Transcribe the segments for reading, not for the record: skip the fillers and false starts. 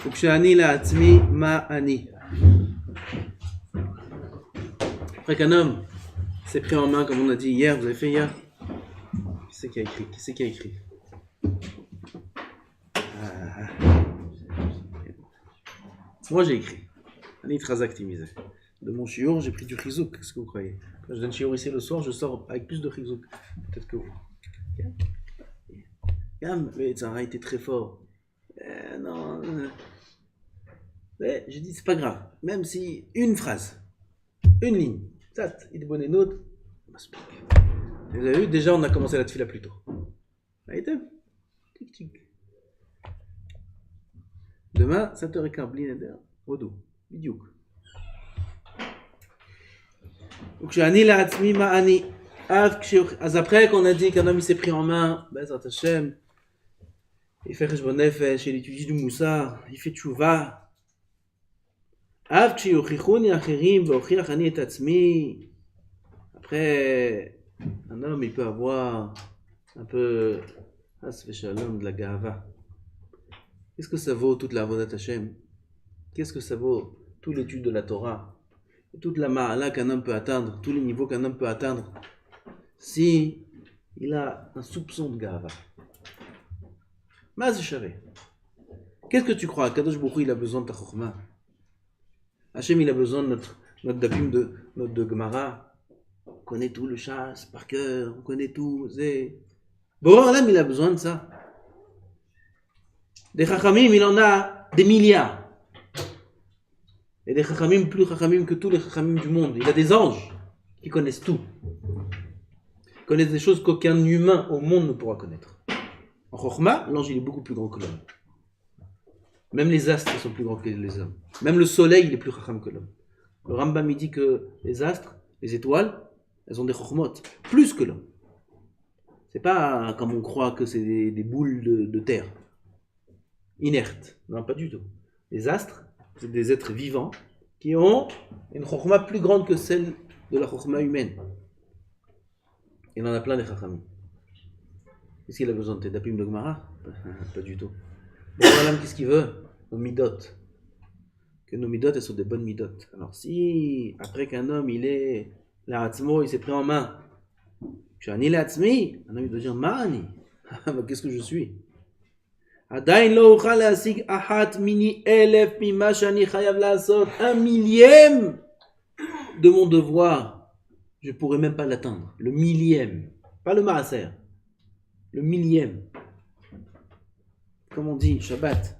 וכשאני לעצמי, מה אני? Après qu'un homme s'est pris en main, comme on a dit hier, vous avez fait hier? Qui c'est qui a écrit? Qui c'est qui a écrit? Moi j'ai écrit. Anit Razak Timizé. De mon shiur, j'ai pris du chizouk. Qu'est-ce que vous croyez? Quand je donne shiur ici le soir, je sors avec plus de chizouk. Peut-être que vous. Gam, le Tzara était très fort. Non. Mais j'ai dit, c'est pas grave. Même si une phrase, une ligne, ça, il est bon et nôtre. Vous avez vu, déjà on a commencé la tefila plus tôt. Tic tic. Demain, 7h15, blineder, Rodou, bidiouk. אז après qu'on a dit qu'un homme il s'est pris en main, Bezrat Hashem, il fait cheshbon nefesh, il étudie du moussar, il fait tchouva. Après, un homme il peut avoir un peu de la gava. Qu'est-ce que ça vaut toute la avodat Hashem? Qu'est-ce que ça vaut toute l'étude de la Torah? Toute la ma'ala qu'un homme peut atteindre, tous les niveaux qu'un homme peut atteindre, si il a un soupçon de gava. Qu'est-ce que tu crois? Kadosh Baruch Hu, il a besoin de ta chokhmah. Hachem, il a besoin de notre dapim de Gemara. On connaît tout le chasse par cœur, on connaît tout. Bon, là, il a besoin de ça. Des chachamim, il en a des milliards. Et des chachamim plus chachamim que tous les chachamim du monde. Il a des anges qui connaissent tout. Ils connaissent des choses qu'aucun humain au monde ne pourra connaître. En chokhmah, l'ange il est beaucoup plus grand que l'homme. Même les astres sont plus grands que les hommes. Même le soleil il est plus chacham que l'homme. Le Rambam il dit que les astres, les étoiles, elles ont des chokhmot plus que l'homme. C'est pas comme on croit que c'est des boules de terre inertes. Non, pas du tout. Les astres, c'est des êtres vivants qui ont une chokhmah plus grande que celle de la chokhmah humaine. Il en a plein des chachamim. Est-ce qu'il a besoin de tes dapim de Gemara? Pas du tout. Bon, voilà, qu'est-ce qu'il veut? Nos midot. Que nos midot, elles sont des bonnes midot. Alors si, après qu'un homme, il est l'aratzmo, il s'est pris en main. Je suis un ilatzmi, un homme il doit dire ma'ani. Qu'est-ce que je suis? Adain lo uchal lasig ahat mini elef mima shani chayav lasot. 1/1000 de mon devoir. Je ne pourrais même pas l'atteindre. Le 1000e. Pas le maaser. Le 1000e. Comme on dit, Shabbat.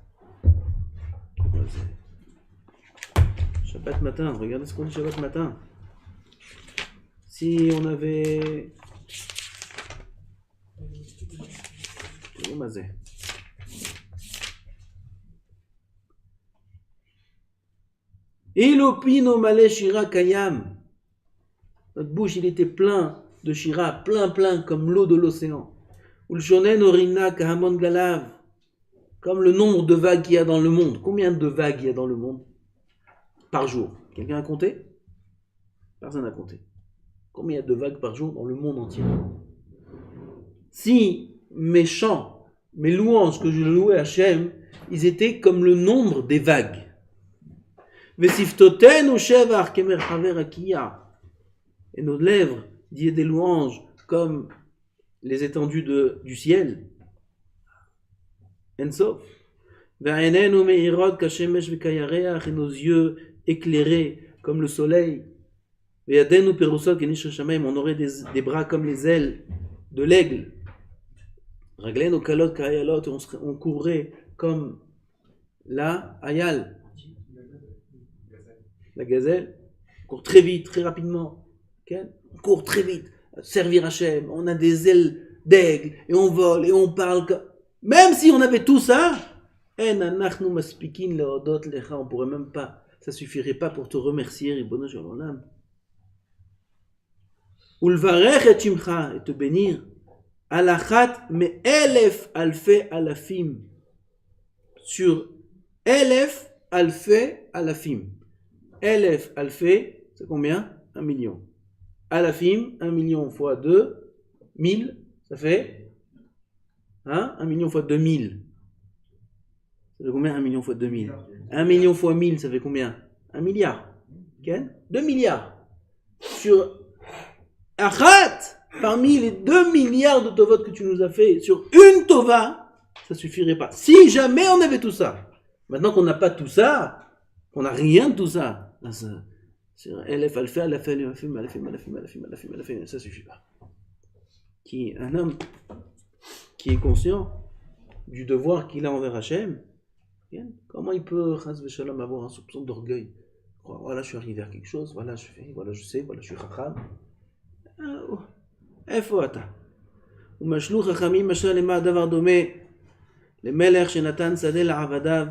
Shabbat matin. Regardez ce qu'on dit Shabbat matin. Si on avait... Ilopino male shira kayam. Notre bouche, il était plein de shira, plein comme l'eau de l'océan. Ulshonen orina kahamon galav. Comme le nombre de vagues qu'il y a dans le monde. Combien de vagues il y a dans le monde par jour? Quelqu'un a compté? Personne n'a compté. Combien il y a de vagues par jour dans le monde entier? Si mes chants, mes louanges que je louais à Hachem, ils étaient comme le nombre des vagues. Vesiftoten ou shevar kemer haver akiya. Et nos lèvres disaient des louanges comme les étendues du ciel. Ensof. Ve'ainenu meirot kashemesh v'kayareach, et nos yeux éclairés comme le soleil. Ve'yadenu perusot kenish hashamayim, on aurait des bras comme les ailes de l'aigle. Raglenu kalot kayalot, on courrait comme la ayal, la gazelle. On court très vite, très rapidement. Okay? On court très vite. Servir Hachem, on a des ailes d'aigle et on vole et on parle. Même si on avait tout ça, on pourrait même pas, ça suffirait pas pour te remercier, Ribono Shel Olam. Ulvarech et shimcha, et te bénir, alachat me elef alfe alafim, sur elef alfe alafim. Elef alfe, c'est combien? 1 million. Alafim, 1 million fois 2, 1000, ça fait 1 million fois 2000. Ça fait combien 1 million fois 2000? 1 million fois 1000, ça fait combien? 1 milliard. Okay? 2 milliards. Sur Achat, parmi les 2 milliards de tovot que tu nous as fait, sur une tova, ça suffirait pas. Si jamais on avait tout ça. Maintenant qu'on n'a pas tout ça, qu'on n'a rien de tout ça, c'est Elef Alfé, ça suffit pas. Un homme qui est conscient du devoir qu'il a envers Hachem, comment il peut, chas v'shalom, avoir un soupçon d'orgueil? Voilà, je suis arrivé à quelque chose, voilà, je fais, voilà, je sais, voilà, je suis chacham. איפה אתה? ומשלו חכמים משל למה הדבר דומה למלך שנתן שדה לעבדיו.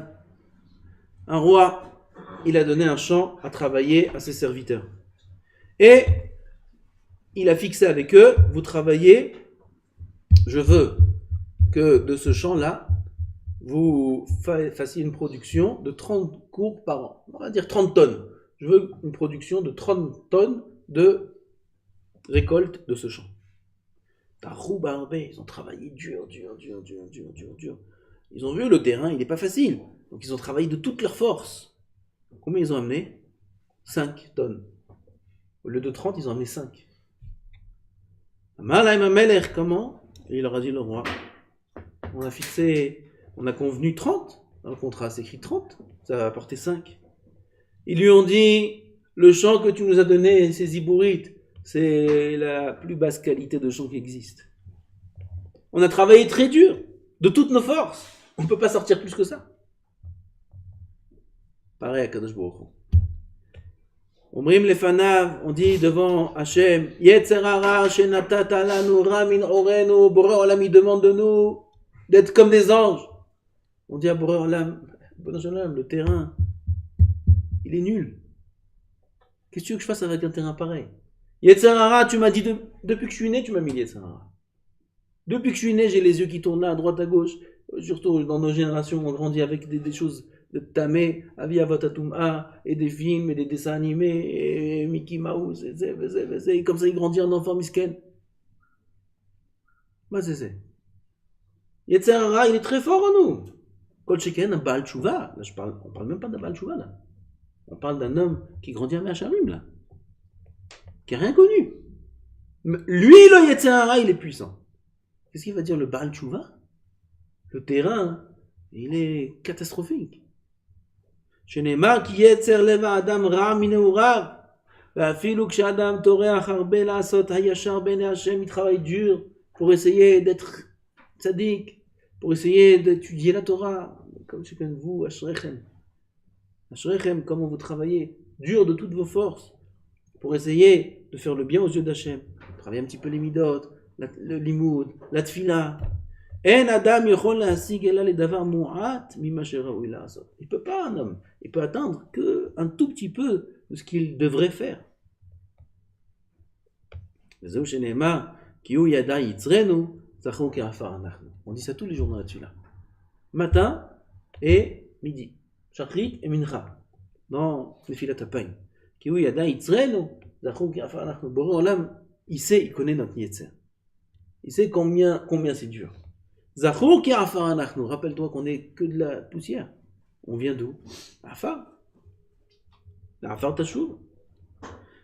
Un roi, il a donné un champ à travailler à ses serviteurs. Et il a fixé avec eux, vous travaillez, je veux que de ce champ-là, vous fassiez une production de 30 cours par an. On va dire 30 tonnes. Je veux une production de 30 tonnes de récolte de ce champ. Ils ont travaillé dur. Ils ont vu le terrain, il n'est pas facile. Donc ils ont travaillé de toute leur force. Combien ils ont amené? 5 tonnes. Au lieu de 30, ils ont amené 5. Comment? Et il leur a dit, le roi, on a convenu 30 dans le contrat, c'est écrit 30, ça va apporter 5. Ils lui ont dit, le champ que tu nous as donné, c'est Zibourite, c'est la plus basse qualité de champ qui existe. On a travaillé très dur, de toutes nos forces. On ne peut pas sortir plus que ça. Pareil à Kadosh Baruch Hu. Omrim lefanav, on dit devant Hachem, Yetzer hara shenatata lanu ra min orenu, Boré Olam, il demande de nous d'être comme des anges. On dit à Boré Olam, le terrain, il est nul. Qu'est-ce que tu veux que je fasse avec un terrain pareil? Yetzer hara, tu m'as dit, depuis que je suis né, tu m'as mis Yetzer hara. Depuis que je suis né, j'ai les yeux qui tournent là, à droite, à gauche. Surtout dans nos générations, on grandit avec des choses de Tamé, Avi Avotatum'a, et des films, et des dessins animés, et Mickey Mouse, et comme ça il grandit en enfant misken. C'est. Yetzer hara, il est très fort en nous. Kol sheken, un Baal Tshuva. Là, on parle même pas d'un Baal Tshuva, là. On parle d'un homme qui grandit à Me'acharim, là. Qui n'a rien connu. Lui, le Yetzer hara, il est puissant. Qu'est-ce qu'il va dire le Baal Tshuva? Le terrain, il est catastrophique. שנאמר כי יצר לב האדם רע מנעוריו ואפילו כשאדם טורח הרבה לעשות הישר בעיני השם, il travaille dur pour essayer d'être tzaddik, pour essayer d'étudier la Torah, comme chacun de vous, ashrechem, comment vous travaillez dur de toutes vos forces pour essayer de faire le bien aux yeux d'Hachem, travailler un petit peu les midot, le limoud, la tfila. Il ne peut pas, un homme. Il peut attendre qu'un tout petit peu de ce qu'il devrait faire. On dit ça tous les jours dans la tefila. Matin et midi. Shachrit et mincha. Dans les filat apayim. Il sait, il connaît notre yetzer. Il sait combien c'est dur. Zachour ki afar anachnu. Rappelle-toi qu'on n'est que de la poussière. On vient d'où? Afar. Afar tashuv.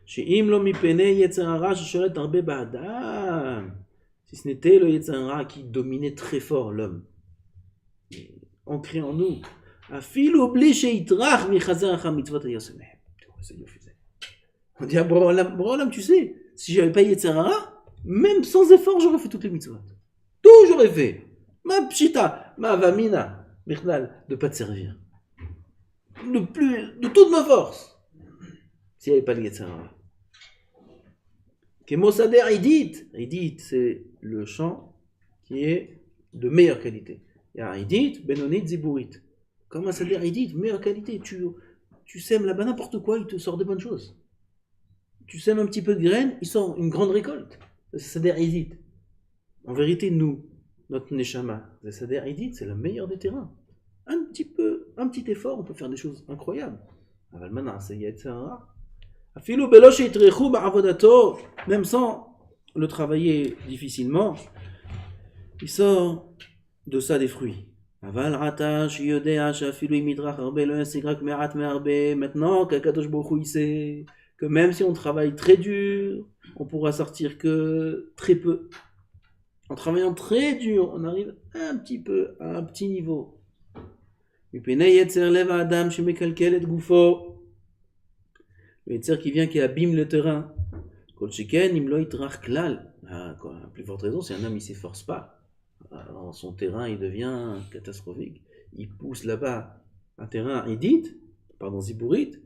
She'im lo mipene yetzer hara shesholet harbe ba'adam. Si ce n'était le yetzer hara qui dominait très fort l'homme, ancré en nous. Afilu bli sheitrach michazer acha mitzvot hayosemeh. On dit à Boré Olam, tu sais, si j'avais pas yetzer hara, même sans effort, j'aurais fait toutes les mitzvot. Tout j'aurais fait. Ma pshita, ma vamina, Michnal, de ne pas te servir. De toute ma force. S'il n'y avait pas le Yetzer hara. Kemosader Idit. Idit, c'est le champ qui est de meilleure qualité. Il y a Idit, Benonit, Ziburit. Comme un Sader Idit, meilleure qualité. Tu sèmes là-bas n'importe quoi, il te sort de bonnes choses. Tu sèmes un petit peu de graines, il sort une grande récolte. C'est Sader Idit. En vérité, nous, notre Neshama, c'est-à-dire Idit, c'est le meilleur des terrains. Un petit effort, on peut faire des choses incroyables. Même sans le travailler difficilement, il sort de ça des fruits. Aval rata shiyodea shafilu midrach arbe lo yasigrak me'at me'arbe. Maintenant qu'Akadosh Baruch Hu, il sait que même si on travaille très dur, on pourra sortir que très peu. En travaillant très dur, on arrive un petit peu à un petit niveau. Mipnei yetzer lev ha'adam shemekalkel et gufo. Le yetzer qui vient, qui abîme le terrain. Kol sheken im lo yitrach klal. La plus forte raison, c'est un homme, il s'efforce pas. Alors, son terrain, il devient catastrophique. Il pousse là-bas un terrain édite, pardon, zibourite.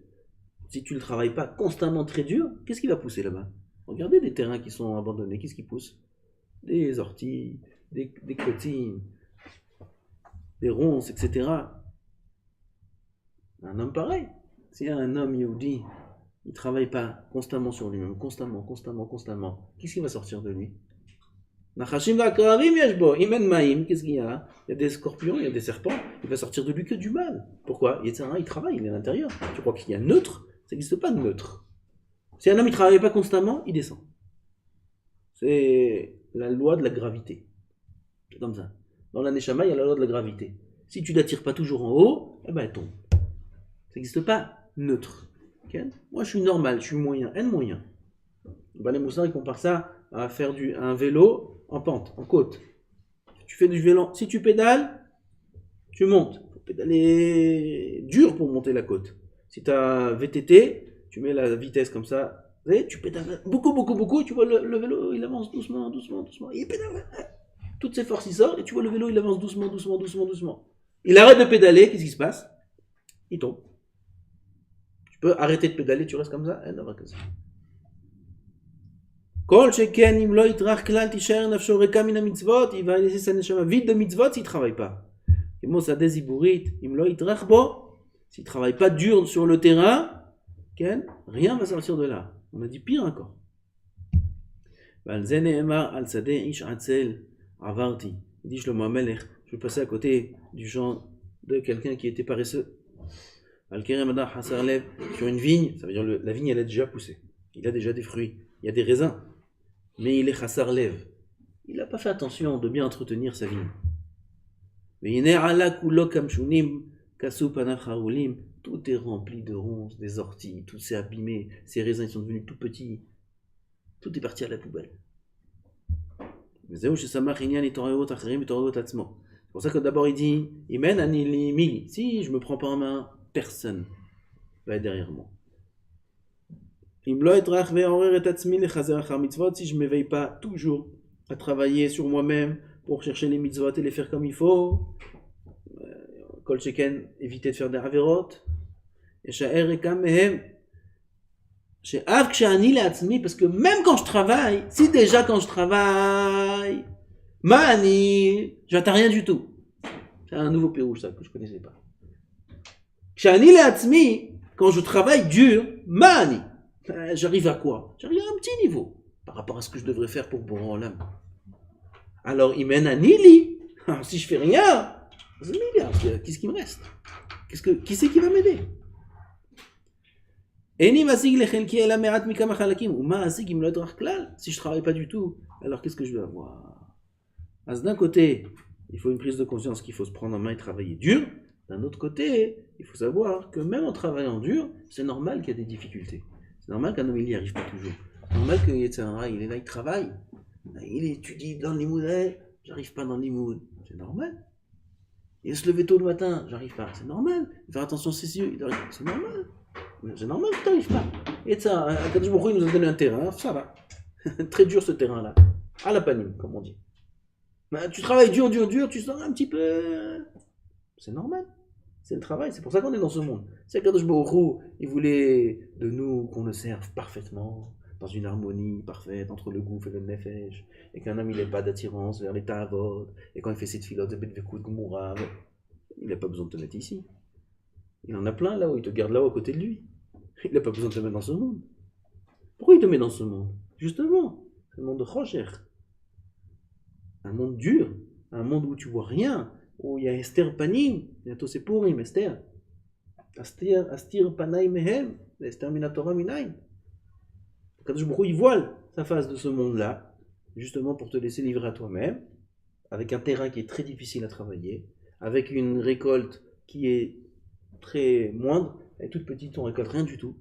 Si tu ne le travailles pas constamment très dur, qu'est-ce qui va pousser là-bas? Regardez des terrains qui sont abandonnés, qu'est-ce qui pousse? Des orties, des cotines, des ronces, etc. Un homme pareil. Si un homme yehudi, il ne travaille pas constamment sur lui-même, constamment, qu'est-ce qui va sortir de lui? Nachashim v'akaravim yashbo, imen maïm, qu'est-ce qu'il y a? Il y a des scorpions, il y a des serpents, il va sortir de lui que du mal. Pourquoi? Il travaille, il est à l'intérieur. Tu crois qu'il y a neutre? Ça n'existe pas de neutre. Si un homme ne travaille pas constamment, il descend. C'est la loi de la gravité. C'est comme ça. Dans la Neshama, il y a la loi de la gravité. Si tu ne l'attires pas toujours en haut, eh ben elle tombe. Ça n'existe pas neutre. Okay? Moi, je suis normal, je suis moyen, N moyen. Ben, les moussins, ils comparent ça à faire un vélo en pente, en côte. Tu fais du vélo. Si tu pédales, tu montes. Il faut pédaler dur pour monter la côte. Si tu as VTT, tu mets la vitesse comme ça. Tu pédales beaucoup. Tu vois le vélo, il avance doucement. Il pédale. Toutes ses forces, il sort. Et tu vois le vélo, il avance doucement. Il arrête de pédaler. Qu'est-ce qui se passe? Il tombe. Tu peux arrêter de pédaler, tu restes comme ça. Il va laisser sa neshama vide de mitzvot s'il ne travaille pas. S'il ne travaille pas dur sur le terrain, rien ne va sortir de là. On a dit pire encore. Il dit Shlomo HaMelech, je vais passer à côté du champ de quelqu'un qui était paresseux. Sur une vigne, ça veut dire la vigne elle a déjà poussé. Il a déjà des fruits, il y a des raisins. Mais il est chassar lev. Il n'a pas fait attention de bien entretenir sa vigne. Tout est rempli de ronces, des orties, tout s'est abîmé, ses raisins ils sont devenus tout petits. Tout est parti à la poubelle. C'est pour ça que d'abord il dit si je ne me prends pas en main, personne va être derrière moi. Si je ne m'éveille pas toujours à travailler sur moi-même pour chercher les mitzvot et les faire comme il faut, kol sheken, éviter de faire des averot, et parce que même quand je travaille, si déjà quand je travaille, j'atteins rien du tout. C'est un nouveau pérouge ça que je ne connaissais pas. Quand je travaille dur, j'arrive à quoi? J'arrive à un petit niveau par rapport à ce que je devrais faire pour Boré Olam. Alors, il mène à Nili. Si je fais rien, qu'est-ce qui me reste? Qui c'est qui va m'aider? Si je travaille pas du tout, alors qu'est-ce que je vais avoir? D'un côté, il faut une prise de conscience qu'il faut se prendre en main et travailler dur. D'un autre côté, il faut savoir que même en travaillant dur, c'est normal qu'il y ait des difficultés. C'est normal qu'un homme n'y arrive pas toujours. C'est normal qu'il il est là, il travaille. Il étudie dans l'imoud, j'arrive pas dans l'imoud. C'est normal. Il se lever tôt le matin, j'arrive pas. C'est normal. Faire attention à ses yeux, c'est normal. C'est normal que tu n'arrives pas. Et ça, Akadosh Baruch Hu nous a donné un terrain, ça va. Très dur ce terrain-là. À la panime, comme on dit. Tu travailles dur, tu sors un petit peu. C'est normal. C'est le travail, c'est pour ça qu'on est dans ce monde. C'est Akadosh Baruch Hu, il voulait de nous qu'on le serve parfaitement, dans une harmonie parfaite entre le gouffre et le nefesh, et qu'un homme il n'ait pas d'attirance vers les ta'avot, et quand il fait cette filote de Bedvekout Gmoura, il n'a pas besoin de te mettre ici. Il en a plein là-haut, il te garde là-haut à côté de lui. Il n'a pas besoin de te mettre dans ce monde. Pourquoi il te met dans ce monde? Justement, c'est le monde de Chocher. Un monde dur, un monde où tu vois rien, où il y a Esther Panim, bientôt c'est Purim, Esther. Astir Panaim Mehem, Esther Minatora Minaim. Kadosh Baruch Hu, il voile sa face de ce monde-là, justement pour te laisser livrer à toi-même, avec un terrain qui est très difficile à travailler, avec une récolte qui est très moindre, elle est toute petite, on récolte rien du tout.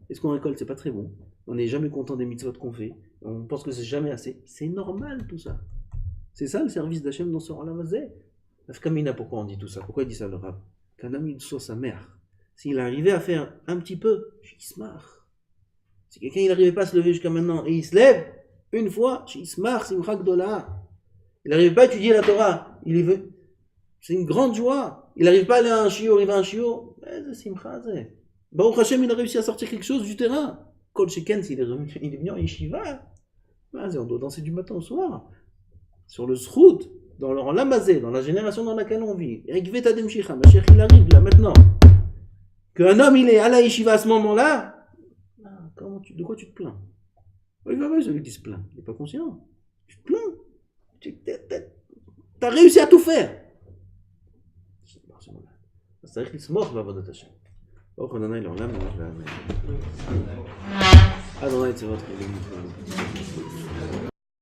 Et ce qu'on récolte, c'est pas très bon. On n'est jamais content des mitzvot qu'on fait. On pense que c'est jamais assez. C'est normal tout ça. C'est ça le service d'Hachem dans ce Olam-Hazeh. Kamina, pourquoi on dit tout ça? Pourquoi il dit ça le Rav? Qu'un homme il soit sa mère. S'il arrivait à faire un petit peu, il se marre. Si quelqu'un il n'arrivait pas à se lever jusqu'à maintenant et il se lève une fois, il se marre, Simcha Gdola. Il n'arrive pas à étudier la Torah. C'est une grande joie. Il n'arrive pas à aller à un shiur, il va à un shiur. C'est Simcha. Baruch Hashem, il a réussi à sortir quelque chose du terrain. Kol Sheken, il est venu en yeshiva. On doit danser du matin au soir. Sur le Zroud, dans l'Olam-Hazeh, dans la génération dans laquelle on vit. Rikvet Adem Shicha, Mashiach il arrive là maintenant. Qu'un homme il est à la yeshiva à ce moment-là, de quoi tu te plains? Il va celui qui se plaint. Il n'est pas conscient. Tu te plains. T'as réussi à tout faire. צריך לשמוח בעבודת השם. ברוך אדוני לעולם ועד. אדוני צבאות חיילים.